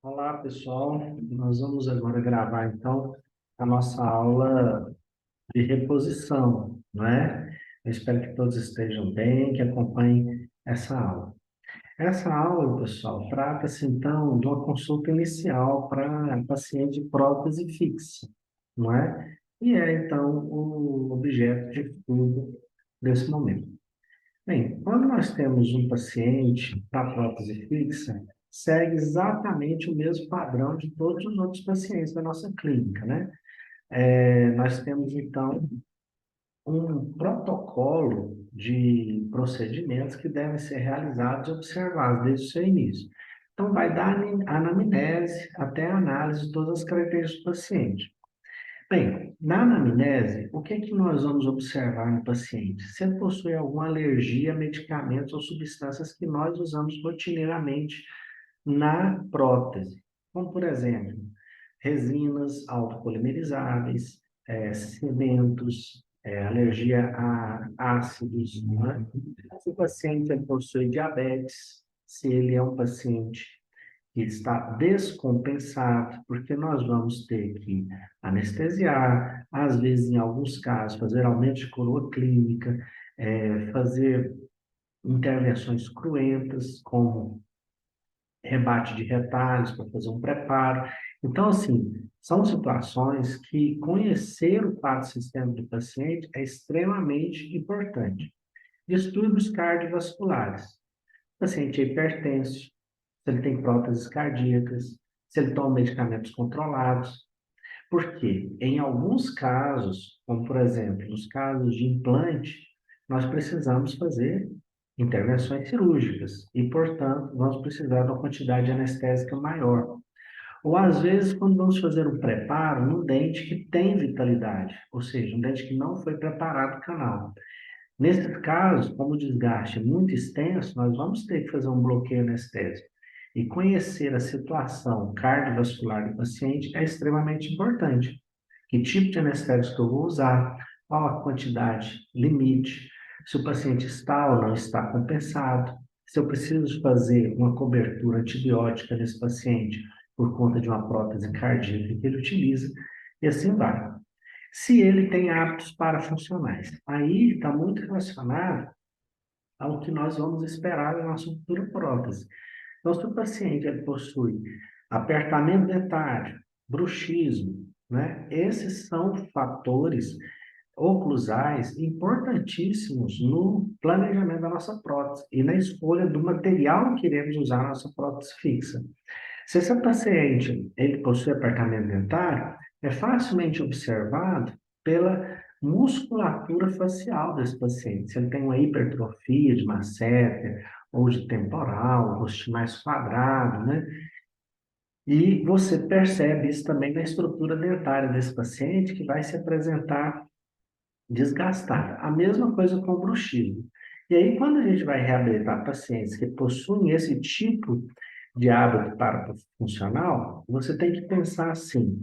Olá, pessoal. Nós vamos agora gravar, então, a nossa aula de reposição, não é? Eu espero que todos estejam bem, que acompanhem essa aula. Essa aula, pessoal, trata-se, então, de uma consulta inicial para paciente de prótese fixa, não é? E é, então, o objeto de estudo desse momento. Bem, quando nós temos um paciente para prótese fixa, segue exatamente o mesmo padrão de todos os outros pacientes da nossa clínica, né? Nós temos, então, um protocolo de procedimentos que devem ser realizados e observados desde o seu início. Então, vai da anamnese até a análise de todas as características do paciente. Bem, na anamnese, o que é que nós vamos observar no paciente? Se ele possui alguma alergia a medicamentos ou substâncias que nós usamos rotineiramente na prótese, como, por exemplo, resinas autopolimerizáveis, cimentos, alergia a ácidos, né? Se o paciente ele possui diabetes, se ele é um paciente que está descompensado, porque nós vamos ter que anestesiar, às vezes, em alguns casos, fazer aumento de coroa clínica, fazer intervenções cruentas, como rebate de retalhos para fazer um preparo. Então, assim, são situações que conhecer o quadro sistêmico do paciente é extremamente importante. Distúrbios cardiovasculares. O paciente é hipertenso, se ele tem próteses cardíacas, se ele toma medicamentos controlados. Porque, em alguns casos, como por exemplo, nos casos de implante, nós precisamos fazer intervenções cirúrgicas e, portanto, vamos precisar de uma quantidade anestésica maior. Ou, às vezes, quando vamos fazer um preparo no dente que tem vitalidade, ou seja, um dente que não foi preparado o canal. Nesses casos, como o desgaste é muito extenso, nós vamos ter que fazer um bloqueio anestésico. E conhecer a situação cardiovascular do paciente é extremamente importante. Que tipo de anestésico que eu vou usar, qual a quantidade limite, se o paciente está ou não está compensado, se eu preciso fazer uma cobertura antibiótica nesse paciente por conta de uma prótese cardíaca que ele utiliza, e assim vai. Se ele tem hábitos parafuncionais, aí está muito relacionado ao que nós vamos esperar da nossa futura prótese. Então, se o paciente ele possui apertamento dentário, bruxismo, né? Esses são fatores oclusais importantíssimos no planejamento da nossa prótese e na escolha do material que iremos usar na nossa prótese fixa. Se esse paciente ele possui apertamento dentário, é facilmente observado pela musculatura facial desse paciente. Se ele tem uma hipertrofia de masseter ou de temporal, um rosto mais quadrado, né? E você percebe isso também na estrutura dentária desse paciente, que vai se apresentar desgastada. A mesma coisa com o bruxismo. E aí, quando a gente vai reabilitar pacientes que possuem esse tipo de hábito parafuncional, você tem que pensar assim: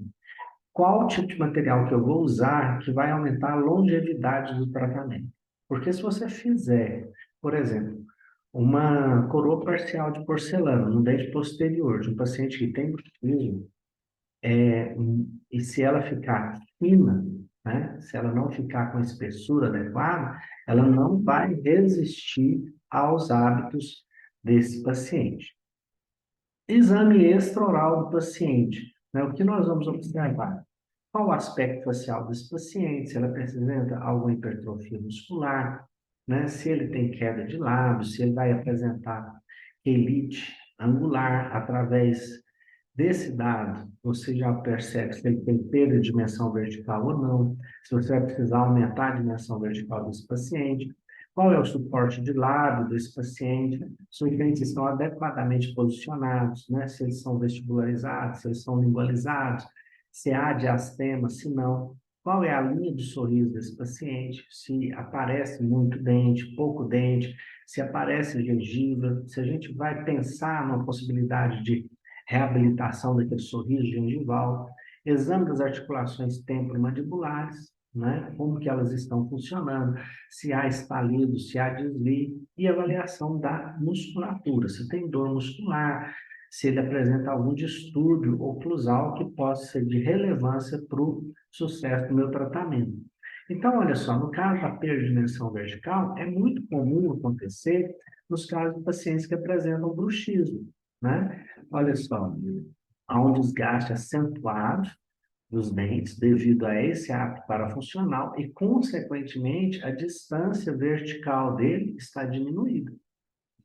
qual tipo de material que eu vou usar que vai aumentar a longevidade do tratamento? Porque se você fizer, por exemplo, uma coroa parcial de porcelana no dente posterior de um paciente que tem bruxismo, e se ela ficar fina, né, se ela não ficar com a espessura adequada, ela não vai resistir aos hábitos desse paciente. Exame extraoral do paciente, né? O que nós vamos observar? Qual o aspecto facial desse paciente, se ela apresenta alguma hipertrofia muscular, né? Se ele tem queda de lábios, se ele vai apresentar quelite angular através desse dado, você já percebe se ele tem perda de dimensão vertical ou não, se você vai precisar aumentar a dimensão vertical desse paciente, qual é o suporte de lábio desse paciente, se os dentes estão adequadamente posicionados, né? Se eles são vestibularizados, se eles são lingualizados, se há diastema, se não. Qual é a linha do sorriso desse paciente, se aparece muito dente, pouco dente, se aparece gengiva, se a gente vai pensar numa possibilidade de reabilitação daquele sorriso gengival, exame das articulações temporomandibulares, né? Como que elas estão funcionando, se há estalido, se há desvio, e avaliação da musculatura, se tem dor muscular, se ele apresenta algum distúrbio oclusal que possa ser de relevância para o sucesso do meu tratamento. Então, olha só, no caso da perda de dimensão vertical, é muito comum acontecer nos casos de pacientes que apresentam bruxismo, né? Olha só, há um desgaste acentuado dos dentes devido a esse hábito parafuncional e, consequentemente, a distância vertical dele está diminuída,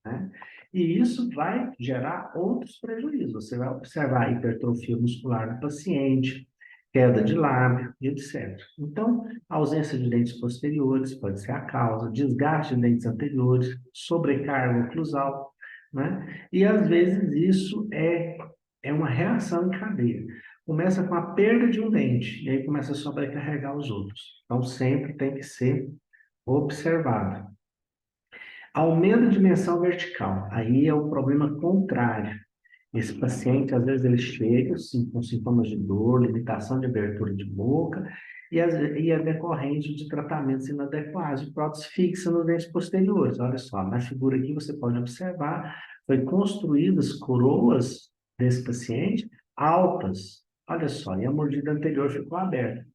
né? E isso vai gerar outros prejuízos. Você vai observar hipertrofia muscular no paciente, queda de lábio, etc. Então, a ausência de dentes posteriores pode ser a causa, desgaste de dentes anteriores, sobrecarga oclusal, né? E às vezes isso é uma reação em cadeia. Começa com a perda de um dente, e aí começa a sobrecarregar os outros. Então, sempre tem que ser observado. Aumento de dimensão vertical, aí é o problema contrário. Esse paciente, às vezes, ele chega assim, com sintomas de dor, limitação de abertura de boca, e é decorrente de tratamentos inadequados, de prótese fixa nos dentes posteriores. Olha só, na figura aqui você pode observar, foi construídas coroas desse paciente altas. Olha só, e a mordida anterior ficou aberta.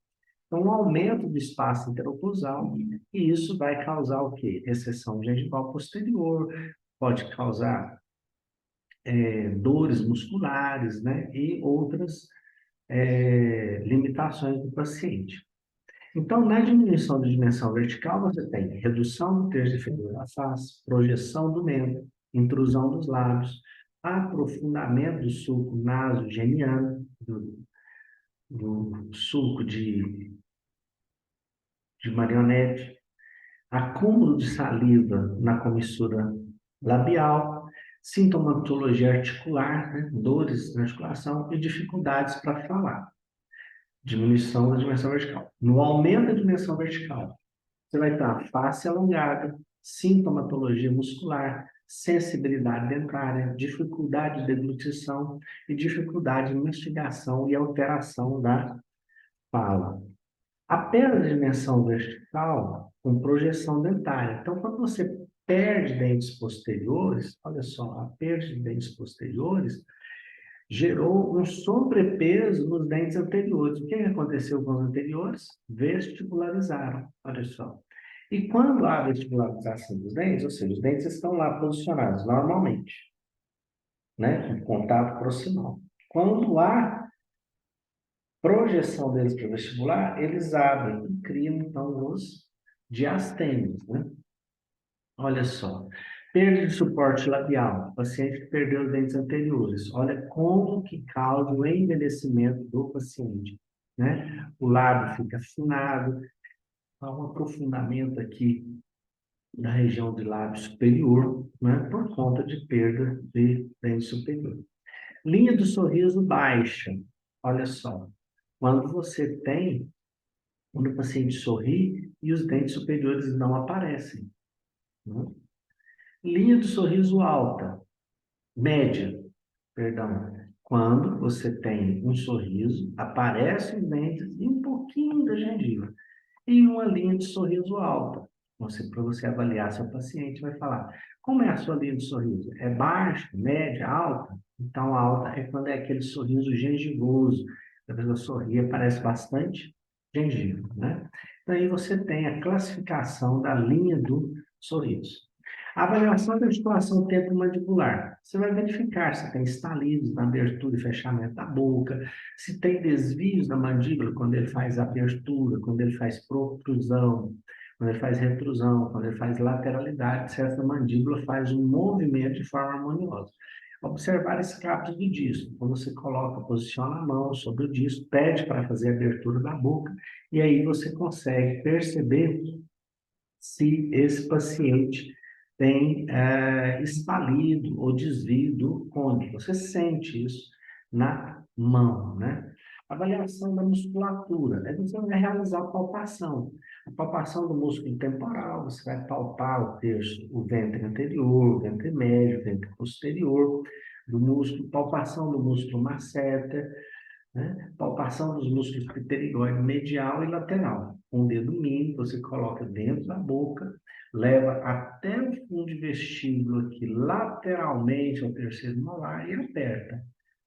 Então, um aumento do espaço interoclusal, e isso vai causar o quê? Recessão gengival posterior, pode causar dores musculares, né? E outras limitações do paciente. Então, na diminuição de dimensão vertical, você tem redução do terço inferior da face, projeção do membro, intrusão dos lábios, aprofundamento do sulco nasogeniano, do sulco de marionete, acúmulo de saliva na comissura labial, sintomatologia articular, né? Dores na articulação e dificuldades para falar. Diminuição da dimensão vertical. No aumento da dimensão vertical, você vai estar face alongada, sintomatologia muscular, sensibilidade dentária, dificuldade de deglutição e dificuldade de mastigação e alteração da fala. A perda de dimensão vertical com projeção dentária. Então, quando você perde dentes posteriores, olha só, a perda de dentes posteriores gerou um sobrepeso nos dentes anteriores. O que aconteceu com os anteriores? Vestibularizaram, olha só. E quando há vestibularização dos dentes, ou seja, os dentes estão lá posicionados normalmente, né, em contato proximal. Quando há projeção deles para o vestibular, eles abrem e criam, então, os diastêmios, né? Olha só, perda de suporte labial, paciente que perdeu os dentes anteriores. Olha como que causa o envelhecimento do paciente, né? O lábio fica afinado, há um aprofundamento aqui na região do lábio superior, né? Por conta de perda de dente superior. Linha do sorriso baixa, olha só. Quando o paciente sorri e os dentes superiores não aparecem, né? Linha do sorriso alta, média, perdão. Quando você tem um sorriso, aparecem os dentes e um pouquinho da gengiva. E uma linha de sorriso alta. Para você avaliar seu paciente, vai falar: como é a sua linha de sorriso? É baixa, média, alta? Então, alta é quando é aquele sorriso gengivoso. A pessoa sorri e aparece bastante gengiva, né? Então, aí você tem a classificação da linha do sorriso. A avaliação da articulação temporomandibular. Você vai verificar se tem estalidos na abertura e fechamento da boca, se tem desvios da mandíbula quando ele faz abertura, quando ele faz protrusão, quando ele faz retrusão, quando ele faz lateralidade, se essa mandíbula faz um movimento de forma harmoniosa. Observar escapes do disco. Quando você coloca, posiciona a mão sobre o disco, pede para fazer a abertura da boca, e aí você consegue perceber se esse paciente tem estalido ou desvio do côndilo. Você sente isso na mão, né? Avaliação da musculatura. Aí você vai realizar a palpação. A palpação do músculo temporal, você vai palpar o terço, o ventre anterior, o ventre médio, o ventre posterior do músculo, palpação do músculo masseter, né? palpação dos músculos pterigoide medial e lateral. Com o dedo mínimo, você coloca dentro da boca, leva até o fundo de vestíbulo aqui, lateralmente ao terceiro molar e aperta.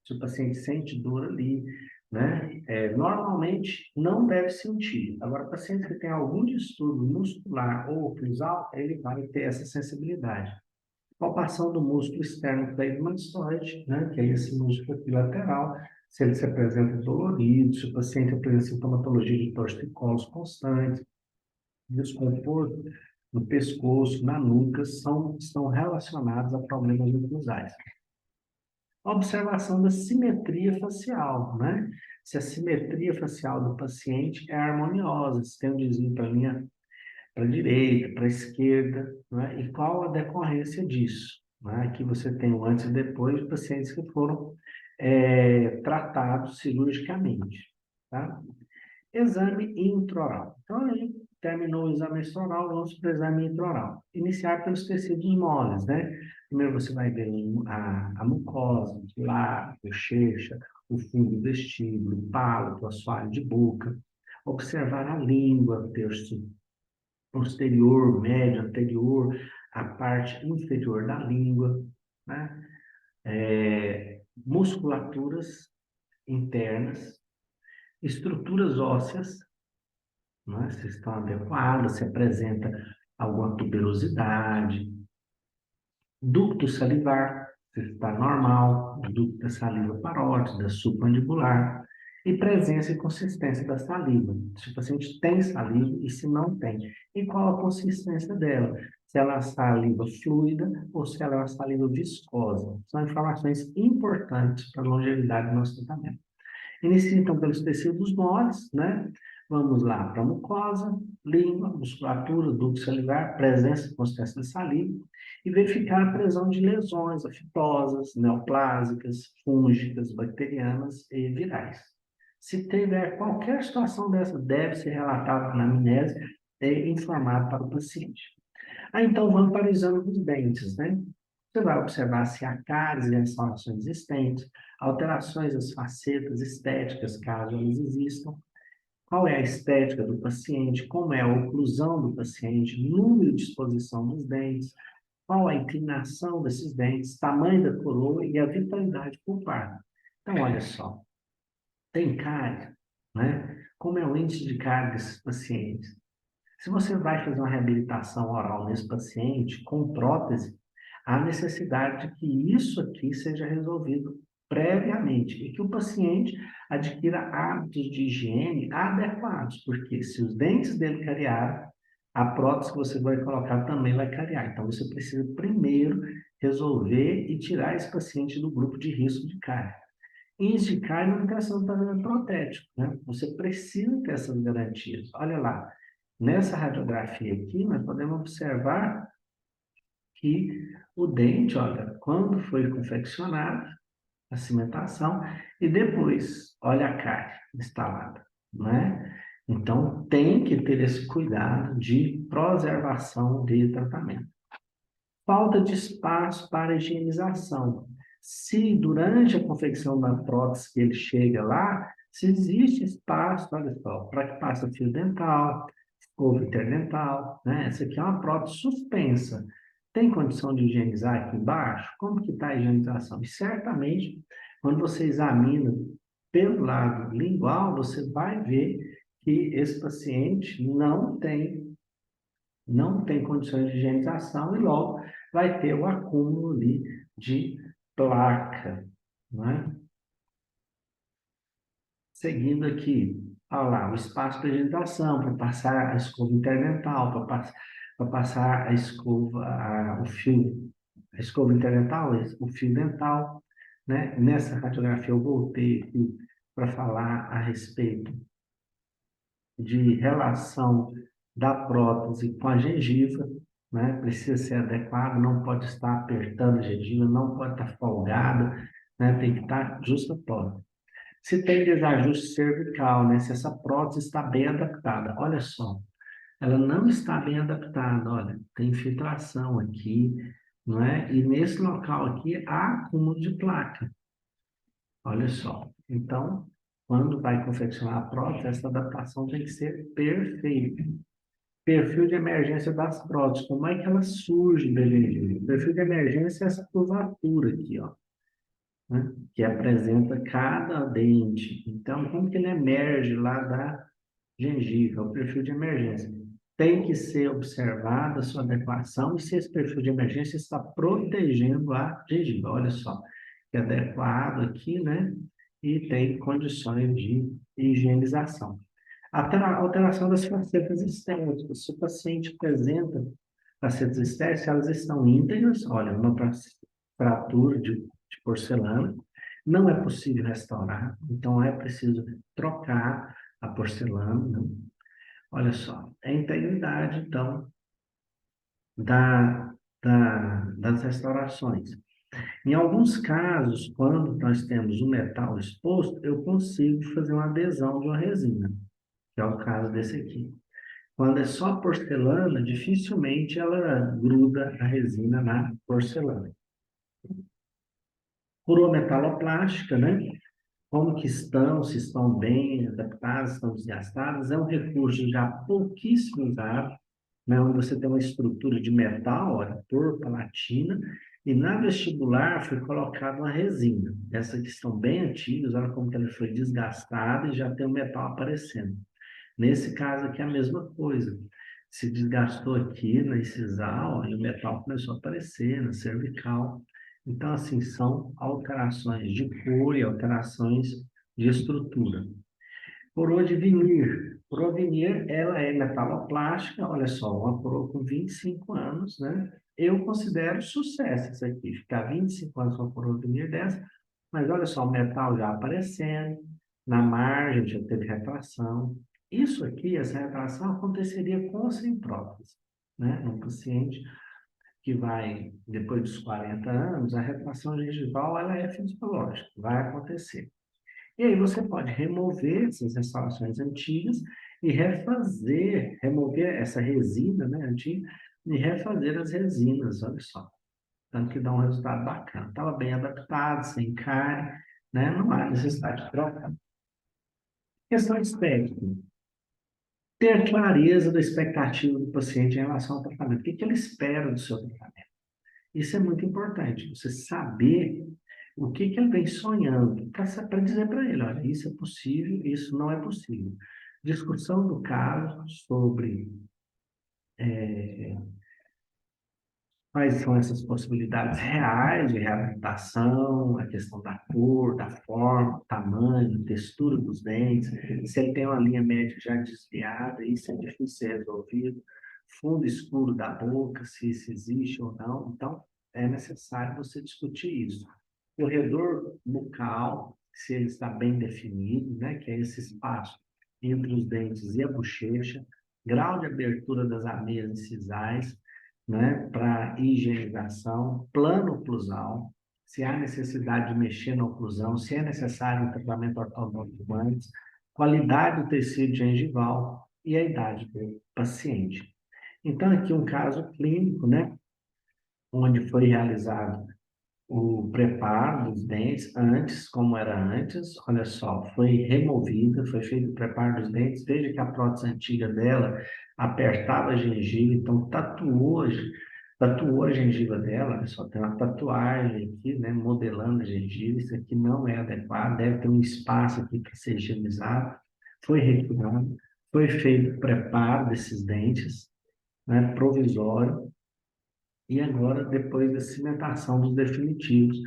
Se o paciente sente dor ali, né? Normalmente não deve sentir. Agora, o paciente que tem algum distúrbio muscular ou oclusal, ele vai ter essa sensibilidade. Palpação do músculo externo cleidomastoide, né? Que é esse músculo aqui lateral, se ele se apresenta dolorido, se o paciente apresenta sintomatologia de torcicolos constantes, desconforto no pescoço, na nuca, estão relacionados a problemas oclusais. Observação da simetria facial, né? Se a simetria facial do paciente é harmoniosa, se tem um desvio para a linha para a direita, para a esquerda, né? E qual a decorrência disso? Né? Aqui você tem o antes e depois de pacientes que foram tratados cirurgicamente, tá? Exame intraoral. Então, aí terminou o exame extraoral, vamos para o exame intraoral. Iniciar pelos tecidos moles, né? Primeiro você vai ver a mucosa, o lábio, bochecha, o fundo do vestíbulo, o pálito, o assoalho de boca. Observar a língua, terço posterior, médio, anterior, a parte inferior da língua, né? Musculaturas internas, estruturas ósseas, né? Se estão adequadas, se apresenta alguma tuberosidade, ducto salivar, se está normal, ducto da saliva parótida, submandibular, e presença e consistência da saliva. Se o paciente tem saliva e se não tem. E qual a consistência dela? Se ela é uma saliva fluida ou se ela é uma saliva viscosa. São informações importantes para a longevidade do nosso tratamento. Inicia então pelos tecidos moles, né? Vamos lá para a mucosa, língua, musculatura, ducto salivar, presença e consistência de saliva e verificar a presão de lesões afitosas, neoplásicas, fúngicas, bacterianas e virais. Se tiver qualquer situação dessa, deve ser relatada na anamnese e informado para o paciente. Então vamos para o exame dos dentes, né? Você vai observar se há cáries e restaurações existentes, alterações das facetas estéticas, caso elas existam, qual é a estética do paciente, como é a oclusão do paciente, número de exposição dos dentes, qual a inclinação desses dentes, tamanho da coroa e a vitalidade pulpar. Então, olha só, tem cárie, né? Como é o índice de cárie desses pacientes? Se você vai fazer uma reabilitação oral nesse paciente com prótese, há necessidade de que isso aqui seja resolvido previamente e que o paciente adquira hábitos de higiene adequados, porque se os dentes dele cariaram, a prótese que você vai colocar também vai cariar. Então, você precisa primeiro resolver e tirar esse paciente do grupo de risco de cárie. Índice de cárie não está sendo tratamento protético, né? Você precisa ter essas garantias. Olha lá, nessa radiografia aqui, nós podemos observar que o dente, olha, quando foi confeccionado, a cimentação, e depois, olha a cárie instalada, né? Então, tem que ter esse cuidado de preservação de tratamento. Falta de espaço para higienização. Se durante a confecção da prótese que ele chega lá, se existe espaço, olha só, para que passe fio dental, escova interdental, né? Essa aqui é uma prótese suspensa. Tem condição de higienizar aqui embaixo? Como que está a higienização? E certamente, quando você examina pelo lado lingual, você vai ver que esse paciente não tem condições de higienização e logo vai ter o acúmulo ali de placa, né? Seguindo aqui, olha lá, o espaço para higienização, para passar a escova interdental, para passar a escova, o fio, a escova interdental, o fio dental, né? Nessa radiografia eu voltei aqui para falar a respeito de relação da prótese com a gengiva, né? Precisa ser adequado, não pode estar apertando a gengiva, não pode estar folgada, né? Tem que estar justa prótese. Se tem desajuste cervical, né? Se essa prótese está bem adaptada, olha só, ela não está bem adaptada, olha, tem infiltração aqui, não é? E nesse local aqui há acúmulo de placa, olha só. Então, quando vai confeccionar a prótese, essa adaptação tem que ser perfeita. Perfil de emergência das próteses, como é que ela surge da gengiva? Perfil de emergência é essa curvatura aqui, ó, né? Que apresenta cada dente. Então, como que ele emerge lá da gengiva? O perfil de emergência. Tem que ser observada a sua adequação e se esse perfil de emergência está protegendo a gengiva. Olha só, que é adequado aqui, né? E tem condições de higienização. Alteração das facetas estéticas. Se o paciente apresenta facetas estéticas, elas estão íntegras, olha, uma fratura de porcelana, não é possível restaurar, então é preciso trocar a porcelana, né? Olha só, é a integridade, então, das restaurações. Em alguns casos, quando nós temos o metal exposto, eu consigo fazer uma adesão de uma resina, que é o caso desse aqui. Quando é só porcelana, dificilmente ela gruda a resina na porcelana. Corometaloplástica, né? Como que estão, se estão bem adaptadas, estão desgastadas, é um recurso já pouquíssimo usado, né? Onde você tem uma estrutura de metal, olha, por palatina, e na vestibular foi colocada uma resina. Essas que estão bem antigas, olha como que ela foi desgastada e já tem o metal aparecendo. Nesse caso aqui é a mesma coisa. Se desgastou aqui na incisal e o metal começou a aparecer na cervical. Então, assim, são alterações de cor e alterações de estrutura. Coroa de vinir. Coroa de vinir, ela é metaloplástica, olha só, uma coroa com 25 anos, né? Eu considero sucesso isso aqui, ficar 25 anos com uma coroa de vinir dessa, mas olha só, o metal já aparecendo, na margem já teve retração. Isso aqui, essa retração, aconteceria com ou sem prótese, né? Um paciente que vai, depois dos 40 anos, a retração gengival, ela é fisiológica, vai acontecer. E aí você pode remover essas restaurações antigas e remover essa resina, né, antiga, e refazer as resinas, olha só. Tanto que dá um resultado bacana. Estava bem adaptado, sem cárie, né, não há necessidade de trocar. Questão estética. Ter clareza da expectativa do paciente em relação ao tratamento. O que ele espera do seu tratamento? Isso é muito importante, você saber o que ele vem sonhando, para dizer para ele, olha, isso é possível, isso não é possível. Discussão do caso sobre quais são essas possibilidades reais de reabilitação, a questão da cor, da forma, tamanho, textura dos dentes, se ele tem uma linha média já desviada, isso é difícil de ser resolvido, fundo escuro da boca, se isso existe ou não. Então, é necessário você discutir isso. Corredor bucal, se ele está bem definido, né, que é esse espaço entre os dentes e a bochecha, grau de abertura das ameias incisais, né, para higienização, plano oclusal, se há necessidade de mexer na oclusão, se é necessário um tratamento ortodôntico antes, qualidade do tecido gengival e a idade do paciente. Então, aqui um caso clínico, né, onde foi realizado o preparo dos dentes antes, como era antes, olha só, foi removida, foi feito o preparo dos dentes, veja que a prótese antiga dela apertava a gengiva, então tatuou a gengiva dela, olha só, tem uma tatuagem aqui, né, modelando a gengiva, isso aqui não é adequado, deve ter um espaço aqui para ser higienizado, foi retirado, foi feito o preparo desses dentes, né, provisório, e agora, depois da cimentação dos definitivos,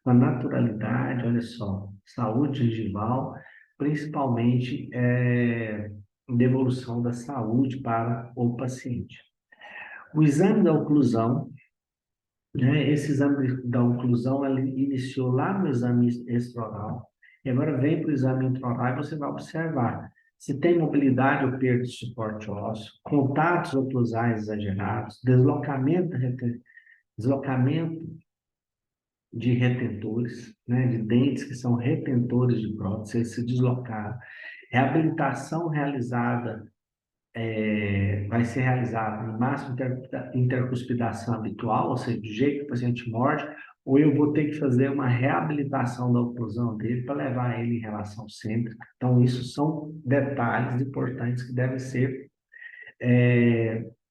com a naturalidade, olha só, saúde gengival, principalmente devolução da saúde para o paciente. O exame da oclusão, né, esse exame da oclusão, ela iniciou lá no exame extraoral, e agora vem para o exame intraoral e você vai observar se tem mobilidade ou perda de suporte ósseo, contatos oclusais exagerados, deslocamento de retentores, né, de dentes que são retentores de prótese, eles se deslocaram. Reabilitação realizada vai ser realizada no máximo intercuspidação habitual, ou seja, do jeito que o paciente morde, ou eu vou ter que fazer uma reabilitação da oclusão dele para levar ele em relação cêntrica. Então, isso são detalhes importantes que devem ser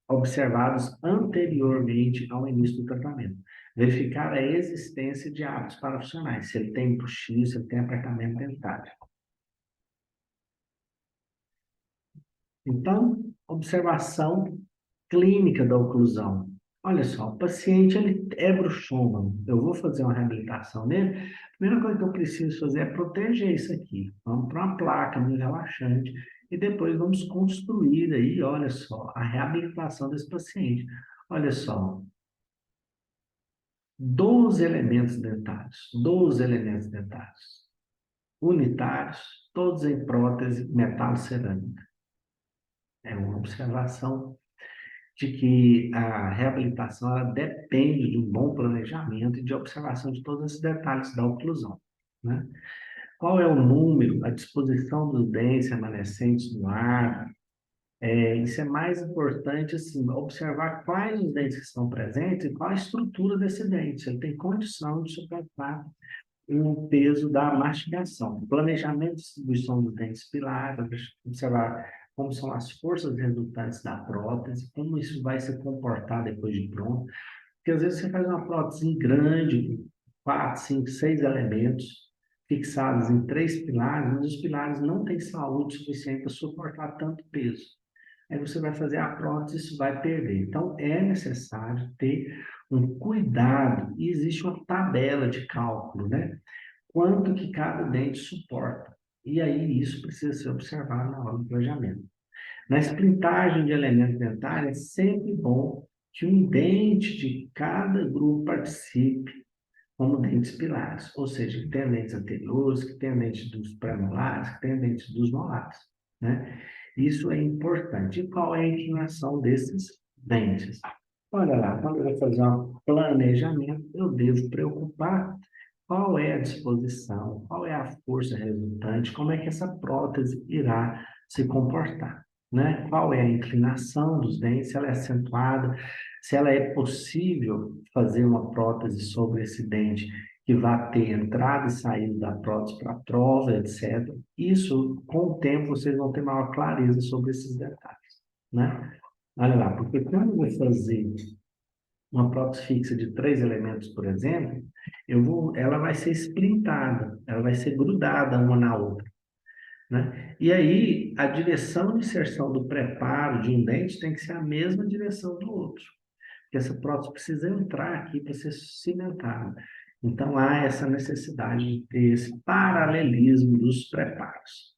observados anteriormente ao início do tratamento. Verificar a existência de hábitos parafuncionais, se ele tem bruxismo, se ele tem apertamento dentário. Então, observação clínica da oclusão. Olha só, o paciente ele é bruxômano, eu vou fazer uma reabilitação nele, a primeira coisa que eu preciso fazer é proteger isso aqui. Vamos para uma placa meio relaxante e depois vamos construir aí, olha só, a reabilitação desse paciente. Olha só, 12 elementos dentários, 12 elementos dentários, unitários, todos em prótese metalo-cerâmica. É uma observação de que a reabilitação ela depende de um bom planejamento e de observação de todos esses detalhes da oclusão, né? Qual é o número, a disposição dos dentes remanescentes no ar? Isso é mais importante, assim, observar quais os dentes que estão presentes e qual a estrutura desse dente. Se ele tem condição de suportar o peso da mastigação. Planejamento e distribuição dos dentes pilares, observar como são as forças resultantes da prótese, como isso vai se comportar depois de pronto. Porque às vezes você faz uma prótese grande, com 4, 5, 6 elementos fixados em 3 pilares, mas os pilares não têm saúde suficiente para suportar tanto peso. Aí você vai fazer a prótese, isso vai perder. Então, é necessário ter um cuidado, e existe uma tabela de cálculo, né? Quanto que cada dente suporta. E aí isso precisa ser observado na hora do planejamento. Na esplintagem de elementos dentários, é sempre bom que um dente de cada grupo participe como dentes pilares, ou seja, que tenha dentes anteriores, que tenha dentes dos pré-molares, que tenha dentes dos molares, né? Isso é importante. E qual é a inclinação desses dentes? Olha lá, quando eu vou fazer um planejamento, eu devo preocupar qual é a disposição, qual é a força resultante, como é que essa prótese irá se comportar, né? Qual é a inclinação dos dentes, se ela é acentuada, se ela é possível fazer uma prótese sobre esse dente que vá ter entrada e saída da prótese para a trova, etc. Isso, com o tempo, vocês vão ter maior clareza sobre esses detalhes, né? Olha lá, porque quando eu vou fazer uma prótese fixa de 3 elementos, por exemplo, ela vai ser splintada, ela vai ser grudada uma na outra, né? E aí, a direção de inserção do preparo de um dente tem que ser a mesma direção do outro, porque essa prótese precisa entrar aqui para ser cimentada. Então, há essa necessidade de ter esse paralelismo dos preparos.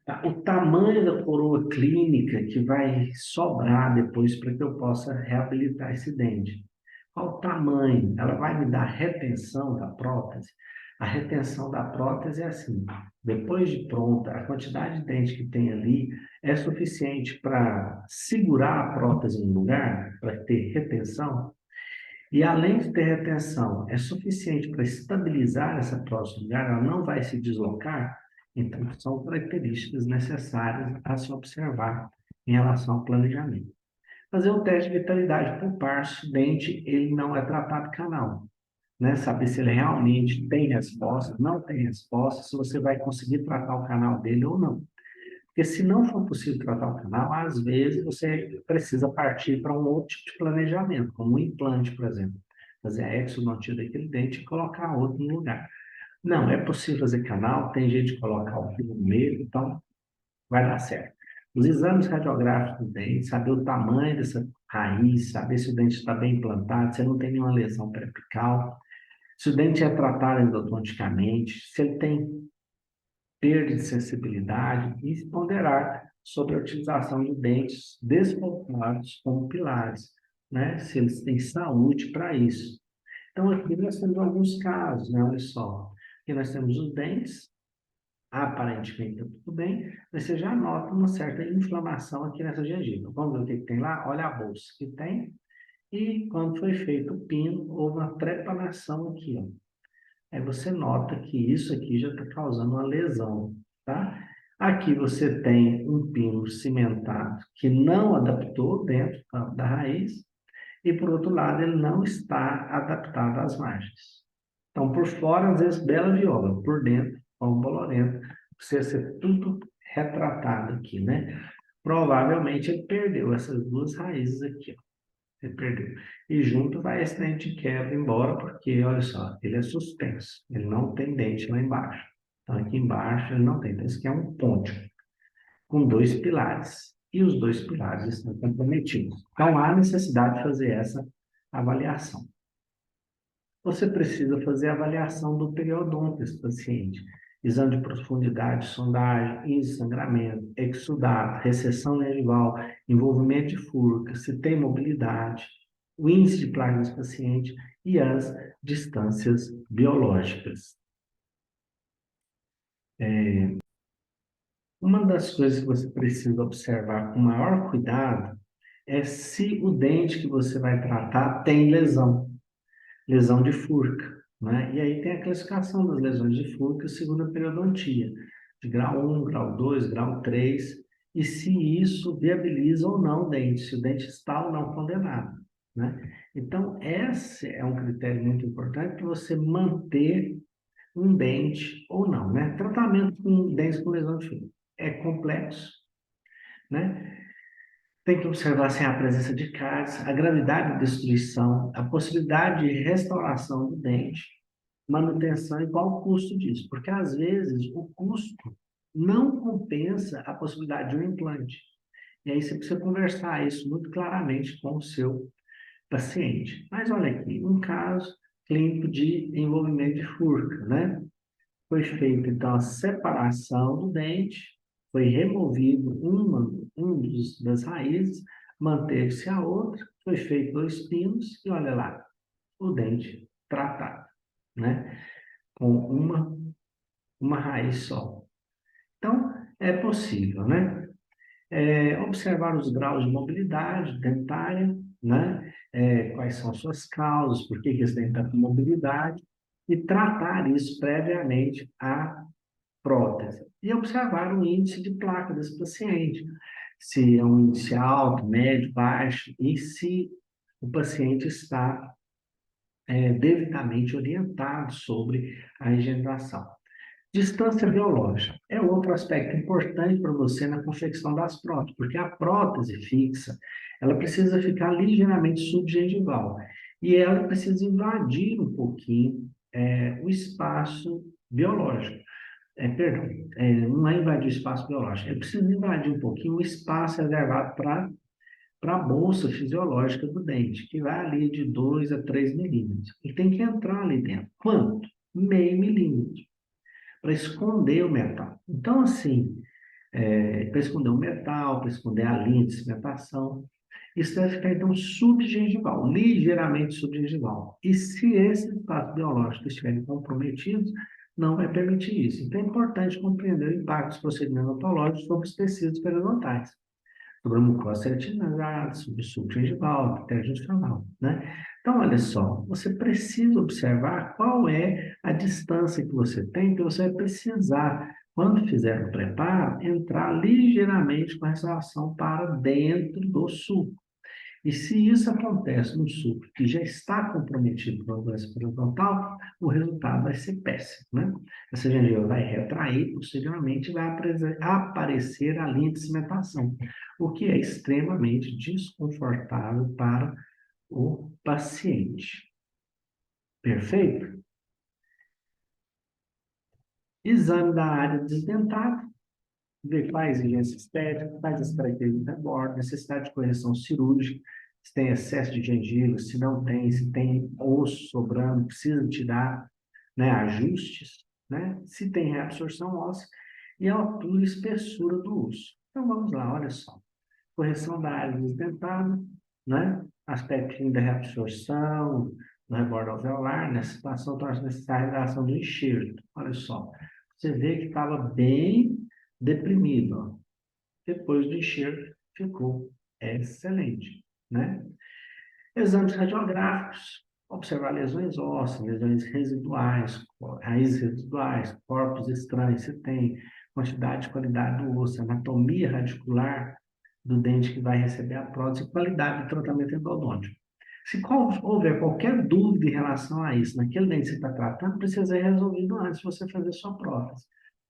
Tá? O tamanho da coroa clínica que vai sobrar depois para que eu possa reabilitar esse dente. Qual o tamanho? Ela vai me dar retenção da prótese? A retenção da prótese é assim, depois de pronta, a quantidade de dente que tem ali é suficiente para segurar a prótese no lugar, para ter retenção, e além de ter retenção, é suficiente para estabilizar essa prótese no lugar, ela não vai se deslocar, então são características necessárias a se observar em relação ao planejamento. Fazer um teste de vitalidade por par se o dente ele não é tratado canal, né? Saber se ele realmente tem resposta, não tem resposta, se você vai conseguir tratar o canal dele ou não. Porque se não for possível tratar o canal, às vezes você precisa partir para um outro tipo de planejamento, como um implante, por exemplo. Fazer a exodontia daquele dente e colocar outro no lugar. Não, é possível fazer canal, tem jeito de colocar o fio no meio, então vai dar certo. Os exames radiográficos do dente, saber o tamanho dessa raiz, saber se o dente está bem implantado, se não tem nenhuma lesão periapical, se o dente é tratado endodonticamente, se ele tem perda de sensibilidade e ponderar sobre a utilização de dentes desfocados como pilares, né? Se eles têm saúde para isso. Então, aqui nós temos alguns casos, né? Olha só. Aqui nós temos os dentes, aparentemente está tudo bem, mas você já nota uma certa inflamação aqui nessa gengiva. Vamos ver o que que tem lá? Olha a bolsa que tem. E quando foi feito o pino, houve uma trepanação aqui, ó. Aí você nota que isso aqui já está causando uma lesão, tá? Aqui você tem um pino cimentado que não adaptou dentro da raiz, e, por outro lado, ele não está adaptado às margens. Então, por fora, às vezes, bela viola, por dentro, pão bolorento, precisa ser tudo retratado aqui, né? Provavelmente ele perdeu essas duas raízes aqui, ó. Ele perdeu. E junto vai esse dente de quebra embora, porque, olha só, ele é suspenso, ele não tem dente lá embaixo. Então, aqui embaixo ele não tem. Então, esse aqui é um ponte com dois pilares. E os dois pilares estão comprometidos. Então, há necessidade de fazer essa avaliação. Você precisa fazer a avaliação do periodonto desse paciente. Exame de profundidade, sondagem, índice de sangramento, exudato, recessão gengival, envolvimento de furca, se tem mobilidade, o índice de placa desse paciente e as distâncias biológicas. Uma das coisas que você precisa observar com maior cuidado é se o dente que você vai tratar tem lesão de furca, né? E aí tem a classificação das lesões de furca segundo a periodontia, de grau 1, grau 2, grau 3, e se isso viabiliza ou não o dente, se o dente está ou não condenado, né? Então, esse é um critério muito importante para você manter um dente ou não, né? Tratamento com dentes com lesão de furca é complexo, né? Tem que observar assim, a presença de cáries, a gravidade da destruição, a possibilidade de restauração do dente, manutenção e qual o custo disso. Porque, às vezes, o custo não compensa a possibilidade de um implante. E aí você precisa conversar isso muito claramente com o seu paciente. Mas olha aqui, um caso clínico de envolvimento de furca, né? Foi feita, então, a separação do dente, foi removido das raízes, manteve-se a outra, foi feito dois pinos e olha lá, o dente tratado, né? Com uma raiz só. Então, é possível, né? Observar os graus de mobilidade dentária, né? Quais são suas causas, por que esse dente está com mobilidade, e tratar isso previamente à prótese. E observar o índice de placa desse paciente, se é um índice alto, médio, baixo, e se o paciente está devidamente orientado sobre a higienização. Distância biológica é outro aspecto importante para você na confecção das próteses, porque a prótese fixa, ela precisa ficar ligeiramente subgengival e ela precisa invadir um pouquinho o espaço biológico. Perdão, não é invadir o espaço biológico, é preciso invadir um pouquinho o espaço reservado para a bolsa fisiológica do dente, que vai ali de 2 a 3 milímetros. E tem que entrar ali dentro. Quanto? Meio milímetro, para esconder o metal. Então, assim, para esconder o metal, para esconder a linha de cimentação, isso deve ficar, então, subgengival, ligeiramente subgengival. E se esses espaços biológicos estiverem comprometidos, não vai permitir isso. Então, é importante compreender o impacto dos procedimentos odontológicos sobre os tecidos periodontais, sobre a mucosa keratinizada, sobre o subgengival, critério juncional, né? Então, olha só, você precisa observar qual é a distância que você tem, que você vai precisar, quando fizer o preparo, entrar ligeiramente com a restauração para dentro do sulco. E se isso acontece no sulco que já está comprometido com a doença periodontal, o resultado vai ser péssimo, né? Essa gengiva vai retrair, possivelmente vai aparecer a linha de cimentação, o que é extremamente desconfortável para o paciente. Perfeito? Exame da área desdentada, ver quais exigências estéticas, quais as características da borda, necessidade de correção cirúrgica, se tem excesso de gengiva, se não tem, se tem osso sobrando, precisa tirar, né, ajustes, né? Se tem reabsorção óssea e a altura e espessura do osso. Então vamos lá, olha só. Correção da área desdentada, né? Aspecto da reabsorção, do rebordo alveolar, nessa situação torna-se necessária a realização do enxerto. Olha só, você vê que estava bem deprimido, ó. Depois do enxerto ficou excelente, né? Exames radiográficos, observar lesões ósseas, lesões residuais, raízes residuais, corpos estranhos, se tem quantidade e qualidade do osso, anatomia radicular do dente que vai receber a prótese, qualidade do tratamento endodôntico. Se houver qualquer dúvida em relação a isso, naquele dente que você está tratando, precisa ser resolvido antes de você fazer sua prótese.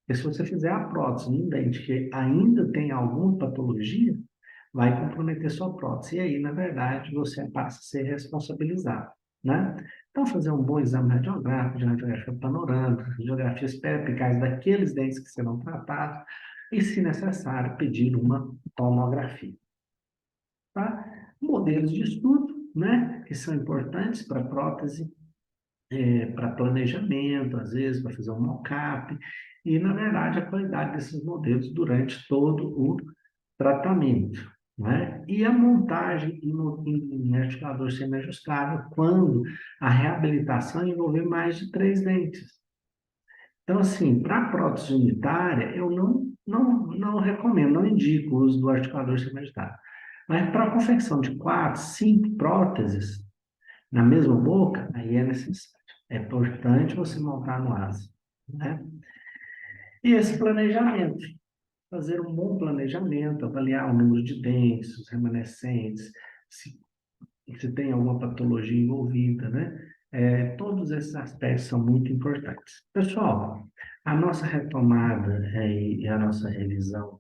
Porque se você fizer a prótese num dente que ainda tem alguma patologia, vai comprometer sua prótese. E aí, na verdade, você passa a ser responsabilizado, né? Então, fazer um bom exame radiográfico, de radiografia panorâmica, radiografias peripicais daqueles dentes que serão tratados, e, se necessário, pedir uma tomografia, tá? Modelos de estudo, né? Que são importantes para prótese, para planejamento, às vezes, para fazer um mock-up, e, na verdade, a qualidade desses modelos durante todo o tratamento, né? E a montagem em articulador semi-ajustável quando a reabilitação envolver mais de 3 dentes. Então, assim, para prótese unitária, eu não recomendo, não indico o uso do articulador semi-ajustável. Mas para a confecção de 4, 5 próteses na mesma boca, aí é necessário. É importante você montar no ASA, né? E esse planejamento, fazer um bom planejamento, avaliar o número de dentes, os remanescentes, se, se tem alguma patologia envolvida, né? Todos esses aspectos são muito importantes. Pessoal, a nossa retomada e a nossa revisão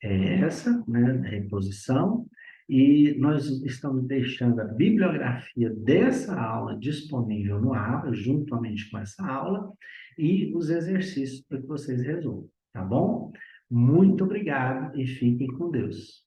é essa, né, da reposição, e nós estamos deixando a bibliografia dessa aula disponível no Aba, juntamente com essa aula, e os exercícios para que vocês resolvam, tá bom? Muito obrigado e fiquem com Deus.